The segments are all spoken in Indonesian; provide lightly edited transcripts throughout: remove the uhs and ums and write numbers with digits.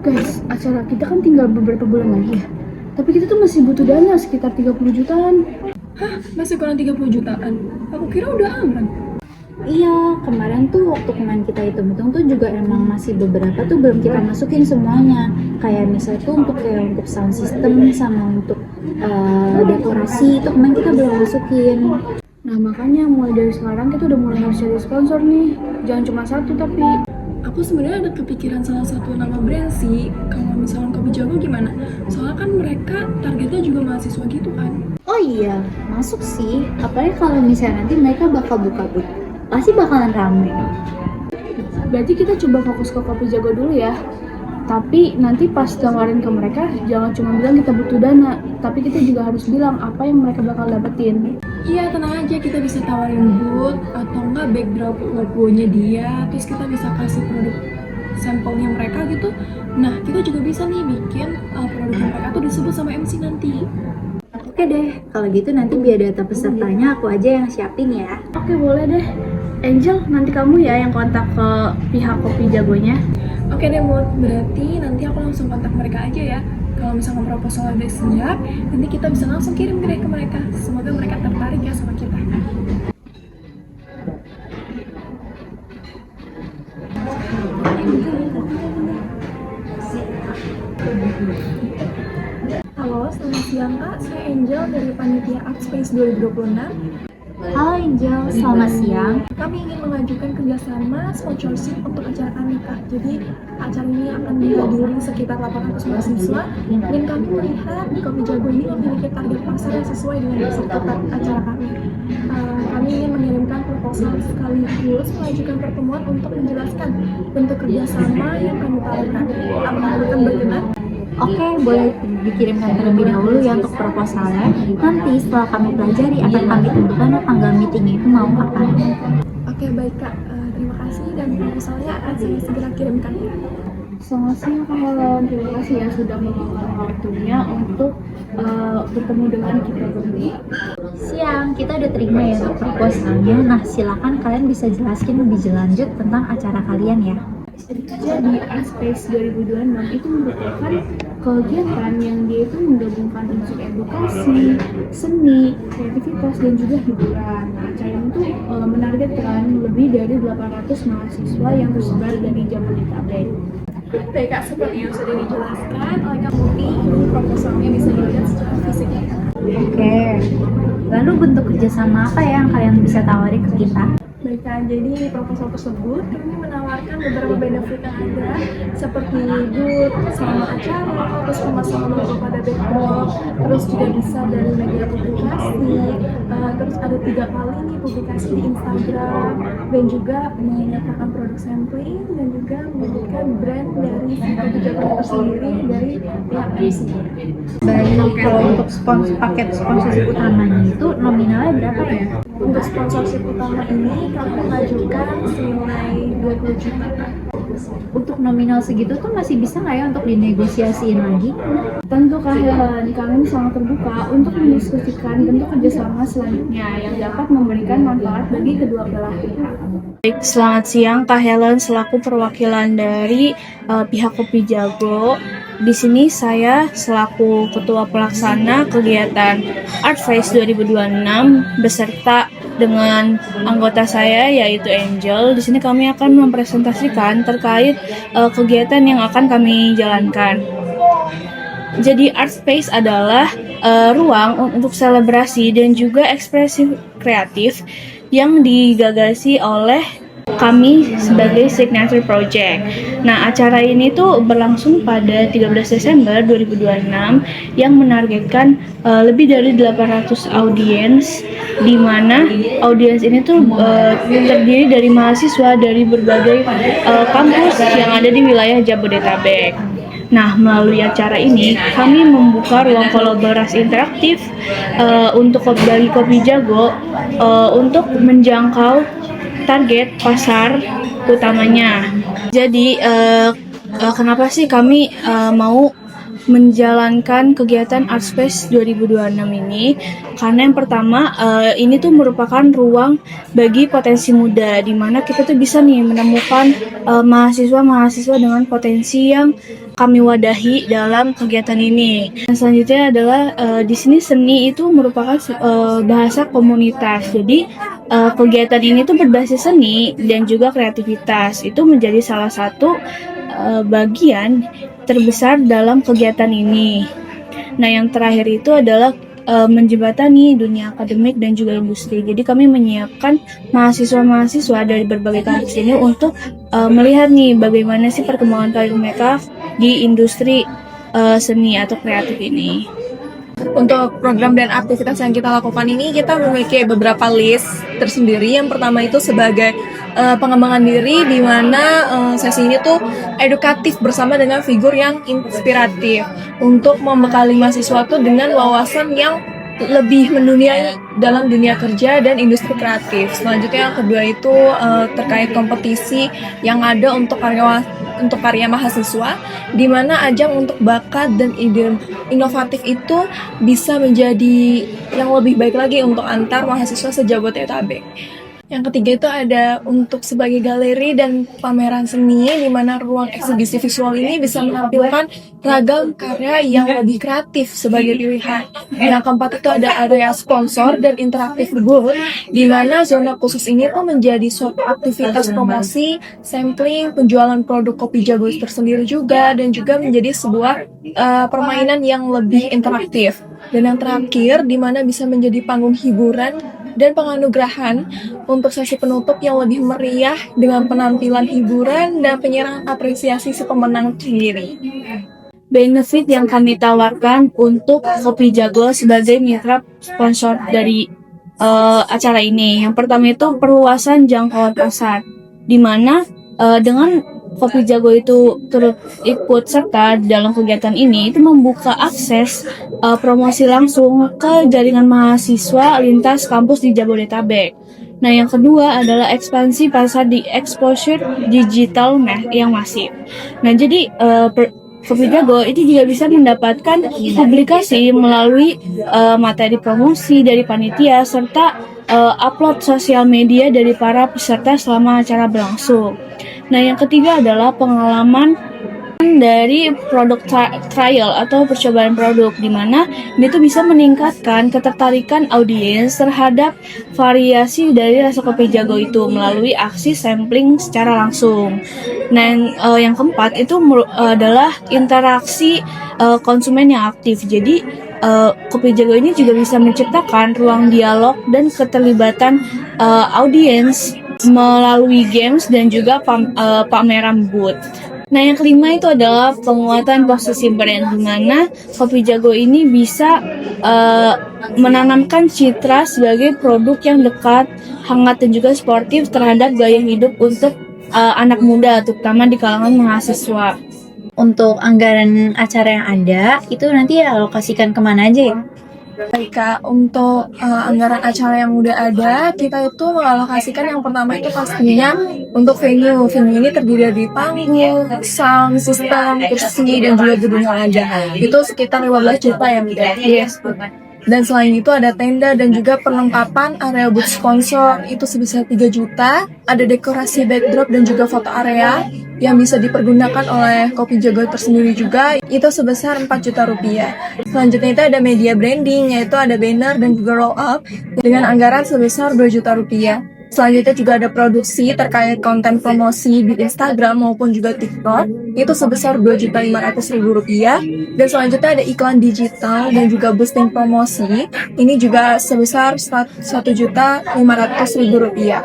Guys, acara kita kan tinggal beberapa bulan lagi ya. Tapi kita tuh masih butuh dana sekitar 30 jutaan. Hah? Masih kurang 30 jutaan? Aku kira udah aman. Iya, kemarin tuh waktu kita hitung-hitung tuh juga emang masih beberapa tuh belum kita masukin semuanya. Kayak misalnya tuh untuk sound system sama untuk dekorasi itu kemarin kita belum masukin. Nah makanya mulai dari sekarang kita udah mulai harus cari sponsor nih. Jangan cuma satu tapi. Aku sebenarnya ada kepikiran salah satu nama brand sih. Kalau misalnya Kopi Jago gimana? Soalnya kan mereka targetnya juga mahasiswa gitu kan. Oh iya, masuk sih. Apalagi kalau misalnya nanti mereka bakal buka booth, pasti bakalan rame. Berarti kita coba fokus ke Kopi Jago dulu ya. Tapi nanti pas tawarin ke mereka, jangan cuma bilang kita butuh dana, tapi kita juga harus bilang apa yang mereka bakal dapetin. Iya, tenang aja, kita bisa tawarin booth atau enggak backdrop logonya dia, terus kita bisa kasih produk sampelnya mereka gitu. Nah, kita juga bisa nih bikin produk mereka tuh disebut sama MC nanti. Oke deh, kalau gitu nanti biar data pesertanya aku aja yang siapin ya. Oke, boleh deh. Angel, nanti kamu ya yang kontak ke pihak Kopi Jagonya. Oke deh Mut, berarti nanti aku langsung kontak mereka aja ya. Kalau misalnya proposal udah siap, nanti kita bisa langsung kirim ke mereka. Semoga mereka tertarik ya sama kita. Halo, selamat siang Kak. Saya Angel dari Panitia Art Space 2026. Halo Angel, selamat siang. Kami ingin mengajukan kerjasama sponsorship untuk acara kami Kak. Jadi acara ini akan dihadiri sekitar 800 mahasiswa dan kami melihat di Kopi Jago ini memiliki target pasar yang sesuai dengan peserta acara kami. Kami ingin mengirimkan proposal sekaligus mengajukan pertemuan untuk menjelaskan bentuk kerjasama yang kami tawarkan. Apakah berkenan? Oke, boleh dikirimkan terlebih dahulu ya untuk proposalnya. Nanti setelah kami pelajari akan kami tentukan tanggal meetingnya itu mau kapan. Oke, baik Kak. Terima kasih dan proposalnya akan saya segera kirimkan. Selamat siang Kak Helen, terima kasih ya sudah meluangkan waktunya untuk bertemu dengan kita berdua. Siang, kita udah terima ya untuk proposalnya. Nah, silakan kalian bisa jelaskan lebih lanjut tentang acara kalian ya. Jadi Art Space 2026 itu merupakan kegiatan yang dia itu menggabungkan unsur edukasi, seni, kreativitas, dan juga hiburan. Acara itu menargetkan lebih dari 800 mahasiswa yang tersebar dari Jabodetabek. Baik Kak, seperti yang sudah dijelaskan oleh Kak Muti, ini proposalnya bisa dilihat secara fisik. Oke, lalu bentuk kerjasama apa ya yang kalian bisa tawari ke kita? Baik Kak, jadi di proposal tersebut kami menawarkan beberapa benefit yang ada seperti booth selama acara, terus pemasangan logo pada backdrop, terus juga bisa dari media publikasi, terus ada 3 kali nih publikasi di Instagram, dan juga menyatakan produk sampling dan juga menyebutkan brand dari Kopi Jago itu sendiri dari pihak MC. Baik, kalau untuk paket sponsorship utamanya itu nominalnya berapa ya? Untuk sponsorship utama ini kami mengajukan senilai 20 juta Kak. Untuk nominal segitu tuh masih bisa nggak ya untuk dinegosiasiin lagi? Tentu Kak Helen, kami sangat terbuka untuk mendiskusikan bentuk kerjasama selanjutnya yang dapat memberikan manfaat bagi kedua belah pihak. Baik, selamat siang Kak Helen selaku perwakilan dari pihak Kopi Jago. Di sini saya selaku ketua pelaksana kegiatan Art Face 2026 beserta dengan anggota saya yaitu Angel. Di sini kami akan mempresentasikan terkait kegiatan yang akan kami jalankan. Jadi Art Space adalah ruang untuk selebrasi dan juga ekspresi kreatif yang digagasi oleh kami sebagai Signature Project. Nah, acara ini tuh berlangsung pada 13 Desember 2026 yang menargetkan lebih dari 800 audiens, di mana audiens ini tuh terdiri dari mahasiswa dari berbagai kampus yang ada di wilayah Jabodetabek. Nah, melalui acara ini kami membuka ruang kolaborasi interaktif untuk bagi Kopi Jago untuk menjangkau target pasar utamanya. Jadi kenapa sih kami mau menjalankan kegiatan Art Space 2026 ini karena yang pertama ini tuh merupakan ruang bagi potensi muda di mana kita tuh bisa nih menemukan mahasiswa-mahasiswa dengan potensi yang kami wadahi dalam kegiatan ini. Dan selanjutnya adalah di sini seni itu merupakan bahasa komunitas. Jadi kegiatan ini tuh berbasis seni dan juga kreativitas. Itu menjadi salah satu bagian terbesar dalam kegiatan ini. Nah, yang terakhir itu adalah menjembatani dunia akademik dan juga industri. Jadi kami menyiapkan mahasiswa-mahasiswa dari berbagai kampus ini untuk melihat nih bagaimana sih perkembangan karir mereka di industri seni atau kreatif ini. Untuk program dan aktivitas yang kita lakukan ini, kita memiliki beberapa list tersendiri. Yang pertama itu sebagai pengembangan diri, di mana sesi ini tuh edukatif bersama dengan figur yang inspiratif untuk membekali mahasiswa tuh dengan wawasan yang lebih mendunia dalam dunia kerja dan industri kreatif. Selanjutnya yang kedua itu terkait kompetisi yang ada untuk karya mahasiswa, di mana ajang untuk bakat dan ide inovatif itu bisa menjadi yang lebih baik lagi untuk antar mahasiswa se-Jabodetabek. Yang ketiga itu ada untuk sebagai galeri dan pameran seni, di mana ruang eksibisi visual ini bisa menampilkan ragam karya yang lebih kreatif sebagai pilihan. Yang keempat itu ada area sponsor dan interaktif booth, di mana zona khusus ini tuh menjadi suatu aktivitas promosi, sampling, penjualan produk kopi Jago tersendiri juga, dan juga menjadi sebuah permainan yang lebih interaktif. Dan yang terakhir, di mana bisa menjadi panggung hiburan dan penganugerahan untuk sesi penutup yang lebih meriah dengan penampilan hiburan dan penyerahan apresiasi si pemenang sendiri. Benefit yang kami tawarkan untuk Kopi Jago sebagai mitra sponsor dari acara ini. Yang pertama itu perluasan jangkauan pasar, di mana dengan Kopi Jago itu turut ikut serta dalam kegiatan ini, itu membuka akses promosi langsung ke jaringan mahasiswa lintas kampus di Jabodetabek. Nah, yang kedua adalah ekspansi pasar di exposure digital yang masif. Nah, jadi Kopi Jago itu juga bisa mendapatkan publikasi melalui materi promosi dari panitia serta upload sosial media dari para peserta selama acara berlangsung. Nah, yang ketiga adalah pengalaman dari produk trial atau percobaan produk, di mana ini tuh bisa meningkatkan ketertarikan audiens terhadap variasi dari rasa kopi Jago itu melalui aksi sampling secara langsung. Nah, yang keempat itu adalah interaksi konsumen yang aktif. Jadi Kopi Jago ini juga bisa menciptakan ruang dialog dan keterlibatan audiens melalui games dan juga pameran booth. Nah, yang kelima itu adalah penguatan posisi brand, di mana Kopi Jago ini bisa menanamkan citra sebagai produk yang dekat, hangat dan juga sportif terhadap gaya hidup untuk anak muda, terutama di kalangan mahasiswa. Untuk anggaran acara yang ada, itu nanti alokasikan kemana aja ya? Baik Kak, untuk anggaran acara yang udah ada, kita itu mengalokasikan yang pertama itu pastinya untuk venue. Venue ini terdiri dari panggung, sound system, kursi, dan juga gedung yang ada. Itu sekitar 15 juta ya, Mbak? Yes. Dan selain itu ada tenda dan juga perlengkapan area booth sponsor itu sebesar 3 juta. Ada dekorasi backdrop dan juga foto area yang bisa dipergunakan oleh Kopi Jago tersendiri juga, itu sebesar 4 juta rupiah. Selanjutnya itu ada media branding, yaitu ada banner dan juga roll up dengan anggaran sebesar 2 juta rupiah. Selanjutnya juga ada produksi terkait konten promosi di Instagram maupun juga TikTok, itu sebesar 2.500.000 rupiah. Dan selanjutnya ada iklan digital dan juga boosting promosi, ini juga sebesar 1.500.000 rupiah.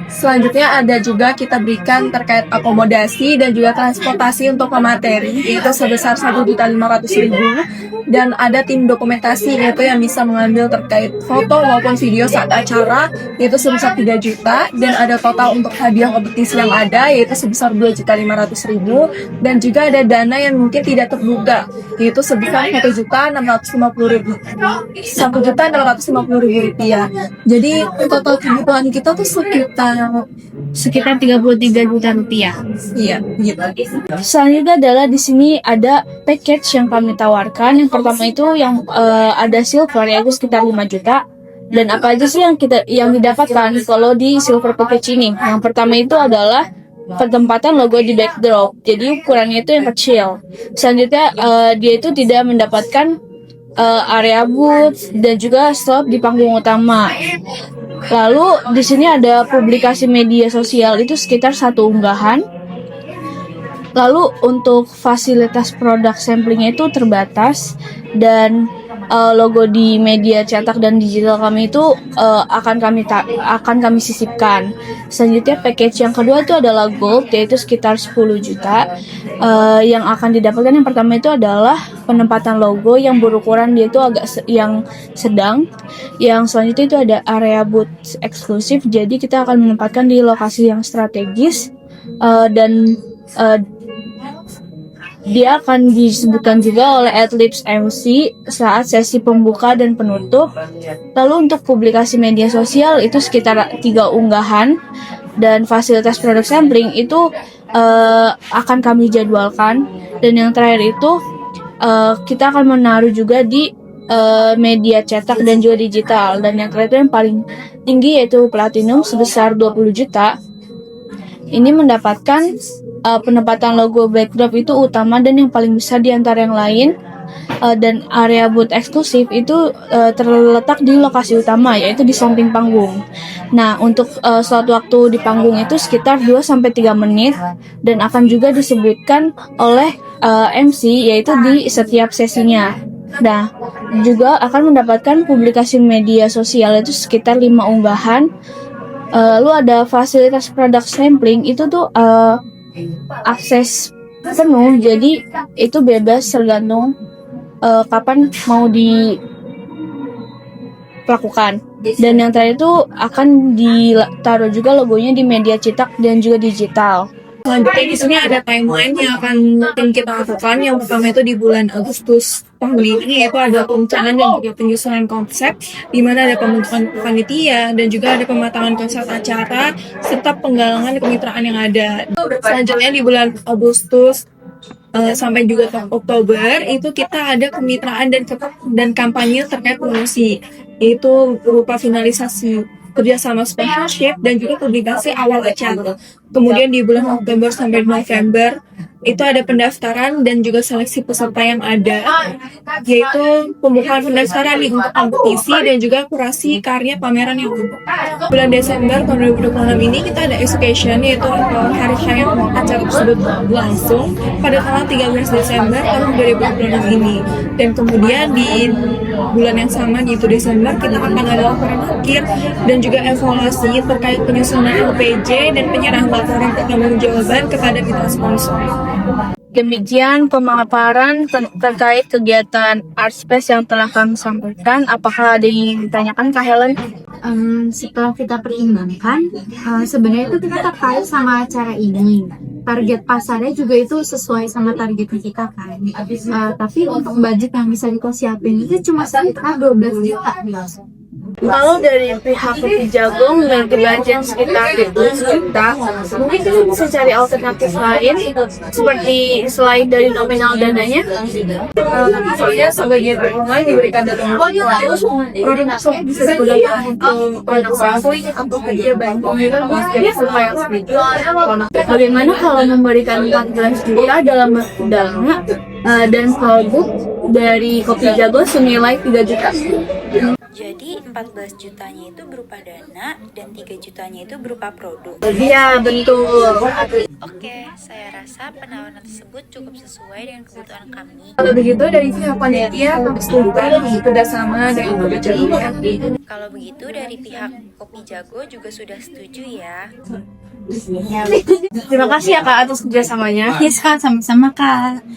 Selanjutnya ada juga kita berikan terkait akomodasi dan juga transportasi untuk pemateri, yaitu sebesar 1.500.000, dan ada tim dokumentasi yaitu yang bisa mengambil terkait foto maupun video saat acara, yaitu sebesar 3 juta, dan ada total untuk hadiah kompetisi yang ada yaitu sebesar 2.500.000, dan juga ada dana yang mungkin tidak terduga yaitu sebesar 1.650.000 rupiah. Jadi total kebutuhan kita tuh sekitar sekitar 33 juta rupiah. Iya, gitu. Selanjutnya adalah di sini ada package yang kami tawarkan. Yang pertama itu yang ada silver yaitu sekitar 5 juta. Dan apa aja sih yang didapatkan kalau di silver package ini? Yang pertama itu adalah penempatan logo di backdrop. Jadi ukurannya itu yang kecil. Selanjutnya dia itu tidak mendapatkan area booth dan juga slot di panggung utama. Lalu di sini ada publikasi media sosial itu sekitar 1 unggahan. Lalu untuk fasilitas produk samplingnya itu terbatas dan logo di media cetak dan digital kami itu akan kami sisipkan. Selanjutnya package yang kedua itu adalah gold yaitu sekitar 10 juta. Yang akan didapatkan yang pertama itu adalah penempatan logo yang berukuran dia itu agak yang sedang. Yang selanjutnya itu ada area booth eksklusif. Jadi kita akan menempatkan di lokasi yang strategis dan dia akan disebutkan juga oleh Adlibs MC saat sesi pembuka dan penutup. Lalu untuk publikasi media sosial itu sekitar 3 unggahan dan fasilitas produk sampling itu akan kami jadwalkan. Dan yang terakhir itu kita akan menaruh juga di media cetak dan juga digital. Dan yang terakhir yang paling tinggi yaitu platinum sebesar 20 juta. Ini mendapatkan penempatan logo backdrop itu utama dan yang paling besar di antara yang lain. Dan area booth eksklusif itu terletak di lokasi utama yaitu di samping panggung. Nah, untuk slot waktu di panggung itu sekitar 2-3 menit dan akan juga disebutkan oleh MC yaitu di setiap sesinya. Nah, juga akan mendapatkan publikasi media sosial itu sekitar 5 unggahan. Lalu ada fasilitas produk sampling itu tuh akses penuh, jadi itu bebas tergantung kapan mau dilakukan. Dan yang terakhir itu akan ditaruh juga logonya di media cetak dan juga digital. Selanjutnya di sini ada timeline yang akan mungkin kita lakukan. Yang pertama itu di bulan Agustus tahun ini yaitu ada perencanaan dan juga penyusunan konsep, di mana ada pembentukan panitia dan juga ada pematangan konsep acara serta penggalangan kemitraan yang ada. Selanjutnya di bulan Agustus sampai juga ke Oktober itu kita ada kemitraan dan kampanye terkait promosi, yaitu berupa finalisasi kerjasama sponsorship dan juga publikasi awal acara. Kemudian di bulan Oktober sampai November itu ada pendaftaran dan juga seleksi peserta yang ada, yaitu pembukaan pendaftaran nih untuk kompetisi dan juga kurasi karya pameran yang ada. Bulan Desember tahun 2026 ini kita ada execution, yaitu hari raya acara tersebut langsung pada tanggal 13 Desember tahun 2026 ini. Dan kemudian di bulan yang sama yaitu Desember kita akan ada laporan akhir dan juga evaluasi terkait penyusunan LPJ dan penyerahan laporan pertanggungjawaban kepada mitra sponsor. Demikian pemaparan terkait kegiatan Art Space yang telah kami sampaikan. Apakah ada yang ditanyakan Kak Helen? Setelah kita pertimbangkan, sebenarnya itu kita tertarik sama acara ini. Target pasarnya juga itu sesuai sama target kita kan. Tapi untuk budget yang bisa kita siapin itu cuma sekitar 12 juta. Kalau dari pihak Kopi Jago memiliki budget sekitar 12 juta, mungkin kita bisa cari alternatif lain seperti selain dari nominal dananya. Misalnya sebagian dukungan diberikan dari produk tersebut bisa digunakan untuk produk sampling atau hadiah bantuan dari supaya bagaimana kalau memberikan 14 juta dalam bentuk dana dan produk dari Kopi Jago senilai 3 juta. Jadi 14 jutanya itu berupa dana dan 3 jutanya itu berupa produk. Iya, betul. Oke, saya rasa penawaran tersebut cukup sesuai dengan kebutuhan kami. Kalau begitu dari pihak panitia kami setujukan kerjasama dengan Kopi Jago. Kalau begitu dari pihak Kopi Jago juga sudah setuju ya. Terima kasih ya Kak atas kerjasamanya. Yes Kak, sama-sama Kak.